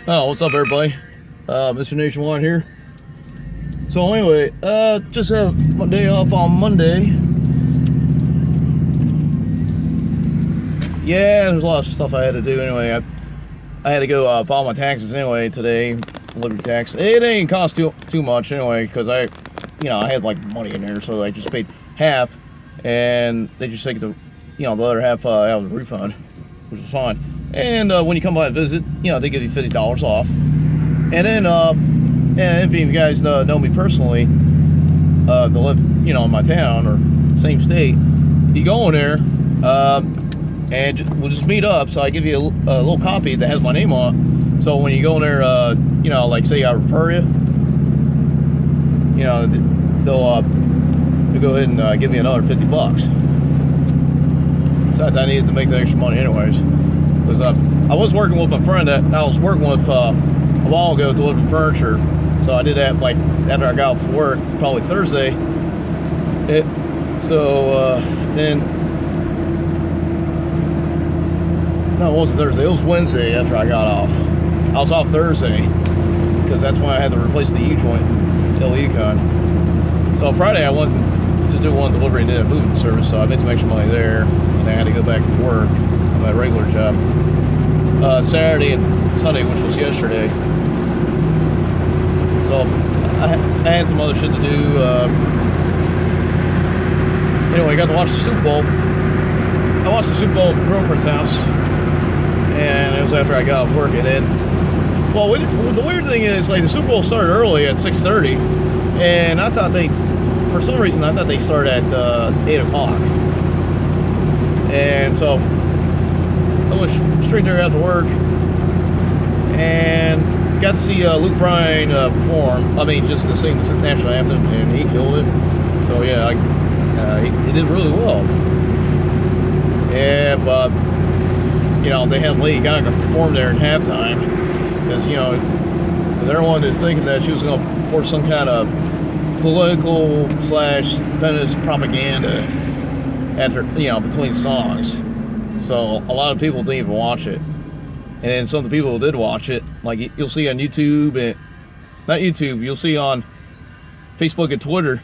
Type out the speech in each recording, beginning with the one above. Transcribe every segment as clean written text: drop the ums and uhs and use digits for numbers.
Oh, what's up, everybody? Mr. Nationwide here. So anyway, just have my day off on Monday. Yeah, there's a lot of stuff I had to do anyway. I had to go file my taxes anyway today, liberty tax. It ain't cost too much anyway, because I had like money in there, so I just paid half, and they just take the other half out of the refund, which is fine. And when you come by and visit, they give you $50 off. And then, and if you guys know me personally, to live, in my town or same state, you go in there, and we'll just meet up. So I give you a little copy that has my name on it. So when you go in there, like say I refer you, they'll go ahead and give me another $50. Besides, I needed to make the extra money anyways. Because I was working with my friend that I was working with a while ago delivering furniture. So I did that like after I got off work, probably Thursday. Then, no, it wasn't Thursday. It was Wednesday after I got off. I was off Thursday because that's when I had to replace the U-joint L-Econ. So Friday I went and just did one delivery and did a moving service. So I made some extra money there, and I had to go back to work on my regular job. Saturday and Sunday, which was yesterday. So I had some other shit to do. Anyway, I got to watch the Super Bowl. I watched the Super Bowl at my girlfriend's house, and it was after I got off work. And then, well, the weird thing is, like, the Super Bowl started early at 6:30, and I thought for some reason, I thought they started at 8 o'clock. And so I went straight there after work and got to see Luke Bryan perform. I mean, just to sing the national anthem, and he killed it. So yeah, he did really well. Yeah, but they had Lady Gaga perform there in halftime because everyone is thinking that she was going to force some kind of political / feminist propaganda after between songs. So a lot of people didn't even watch it. And then some of the people who did watch it, like you'll see on YouTube, and not YouTube, you'll see on Facebook and Twitter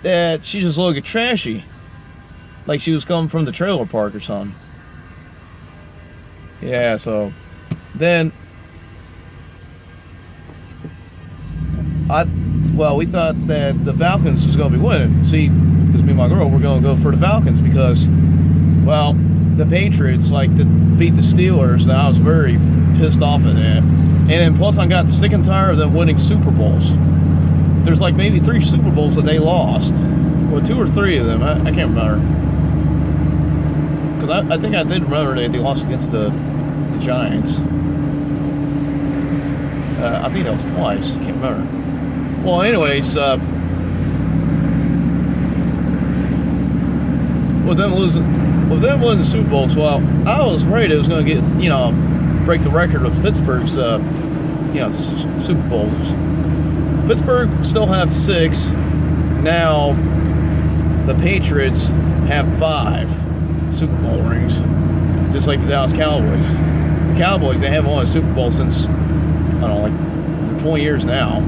that she just looked trashy. Like she was coming from the trailer park or something. Yeah, so then we thought that the Falcons was going to be winning. See, because me and my girl, we're going to go for the Falcons because, well, the Patriots to beat the Steelers, and I was very pissed off at that. And then plus I got sick and tired of them winning Super Bowls. There's like maybe 3 Super Bowls that they lost. Well, 2 or 3 of them, I can't remember. Because I think I did remember that they lost against the Giants. I think that was twice, I can't remember. Well, anyways, with them winning the Super Bowl, so I was afraid it was going to get, break the record of Pittsburgh's, Super Bowls. Pittsburgh still have 6. Now, the Patriots have 5 Super Bowl rings, just like the Dallas Cowboys. The Cowboys, they haven't won a Super Bowl since, I don't know, like 20 years now.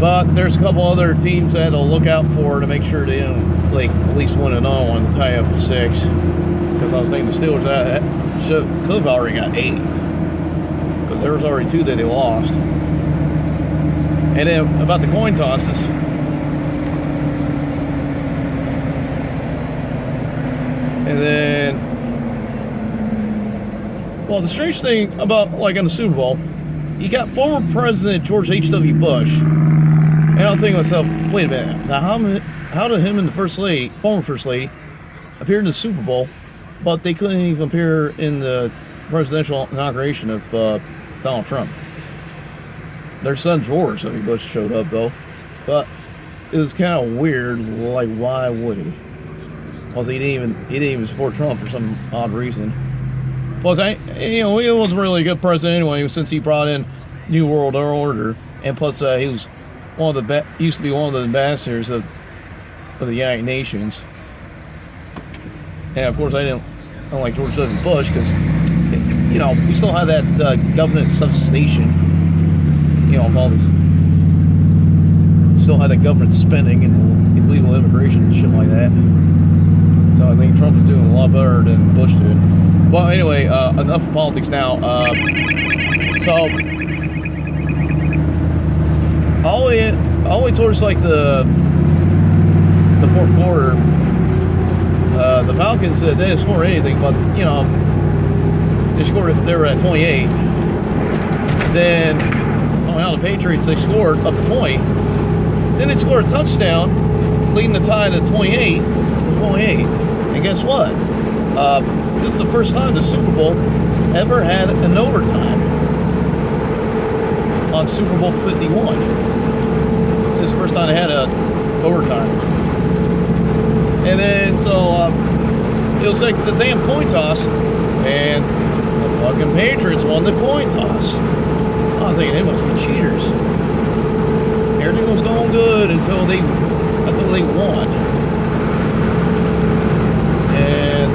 But there's a couple other teams that I'll look out for to make sure they at least win another one to tie up 6. Because I was thinking the Steelers could have already got 8. Because there was already 2 that they lost. And then about the coin tosses. And then, well, the strange thing about in the Super Bowl, you got former President George H.W. Bush. And I'll think to myself, wait a minute, now how did him and the former First Lady, appear in the Super Bowl, but they couldn't even appear in the presidential inauguration of Donald Trump? Their son George W. Bush showed up though, but it was kind of weird. Like, why would he? Because he didn't even support Trump for some odd reason. Plus, he wasn't really a good president anyway, since he brought in New World Order, and plus he was used to be one of the ambassadors of the United Nations. And of course, I don't like George W. Bush because, you know, we still have that government subsidization, you know, of all this. Still had that government spending and illegal immigration and shit like that. So I think Trump is doing a lot better than Bush did. Well, anyway, enough of politics now. So all the way towards like the fourth quarter, the Falcons they didn't score anything, but you know they were at 28. Then somehow the Patriots they scored up to 20. Then they scored a touchdown, leading the tie to 28 to 28. And guess what? This is the first time the Super Bowl ever had an overtime on Super Bowl 51. This is the first time they had a overtime. And then, so, it was like the damn coin toss, and the fucking Patriots won the coin toss. I'm thinking they must be cheaters. Everything was going good until they won. And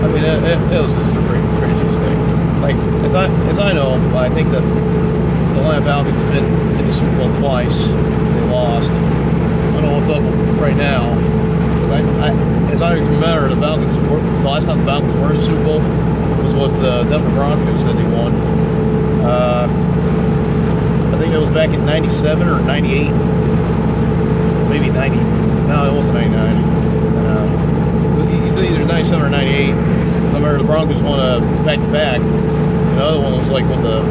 I mean, it was just the craziest thing. Like as I know, I think that the Atlanta Falcons been in the Super Bowl twice. They lost. I don't know what's up right now. As I remember, the last time the Falcons were in the Super Bowl was with the Denver Broncos that they won. I think it was back in 97 or 98. Maybe 90. No, it wasn't 99. He said either 97 or 98. Because I remember the Broncos won a back-to-back. And the other one was like with the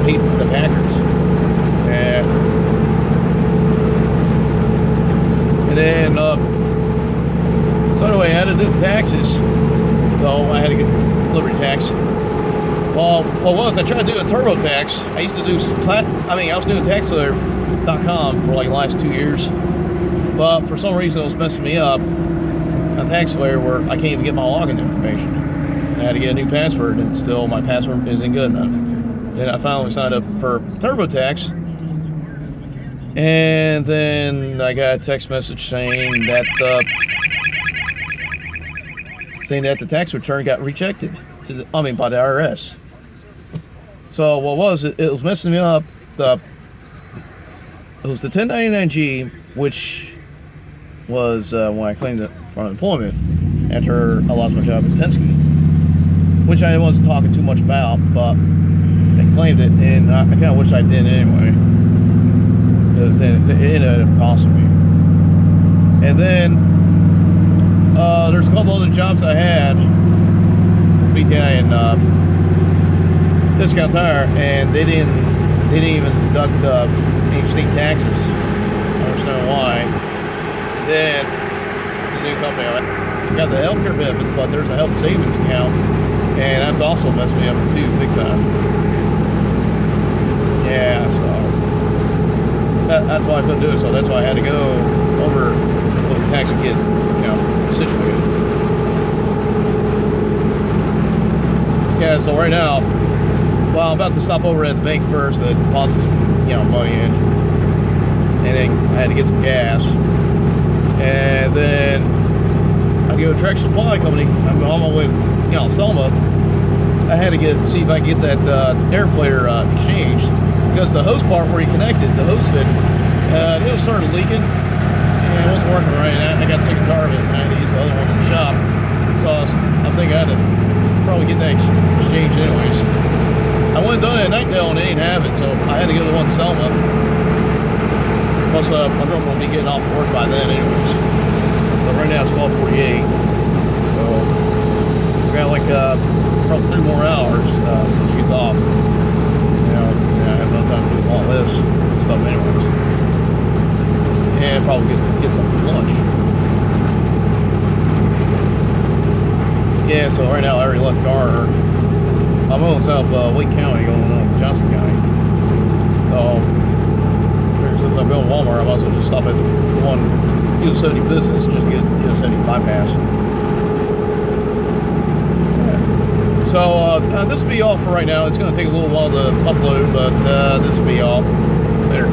Packers. And then, so anyway, I had to do the taxes. Well, I had to get delivery tax. Well, what was I tried to do a TurboTax? I used to do I was doing taxslayer.com for like the last 2 years, but for some reason it was messing me up on TaxSlayer where I can't even get my login information. I had to get a new password, and still my password isn't good enough. Then I finally signed up for TurboTax, and then I got a text message saying that the tax return got rejected by the IRS. So what was it? It was messing me up. It was the 1099-G, which was when I claimed it for unemployment after I lost my job at Penske, which I wasn't talking too much about, but I claimed it, and I kind of wish I did anyway, because then it ended up costing me. And then there's a couple other jobs I had, BTI and Discount Tire, and they didn't even deduct any state taxes. I don't understand why. Then the new company, I got the healthcare benefits, but there's a health savings account, and that's also messed me up too, big time. Yeah, so that's why I couldn't do it. So that's why I had to go over with the tax and get, situated. Yeah, so right now, well, I'm about to stop over at the bank first to deposit some, money in. And then I had to get some gas. And then I go to Tractor Supply Company. I'm on my way, Selma. I had to see if I can get that air inflator exchanged. Because the hose part where he connected, the hose fit, it was started leaking. And it wasn't working right. I got sick and tired of it, and I had to use the other one in the shop. So I was thinking I had to probably get that exchanged anyways. I went and done it at Nightdale and they didn't have it, so I had to go to the one in Selma. Plus, my girlfriend will be getting off work by then anyways. So right now it's 12:48. So we got like probably 3 more hours until she gets off. And I have enough time to do all this stuff anyways. And probably get something for lunch. Yeah, so right now I already left Garner. I'm on south Wake County, going on to Johnson County. So, since I'm going to Walmart, I might as well just stop at the one US 70 business just to get US 70 bypass. Yeah. So, this will be all for right now. It's going to take a little while to upload, but this will be all. Later.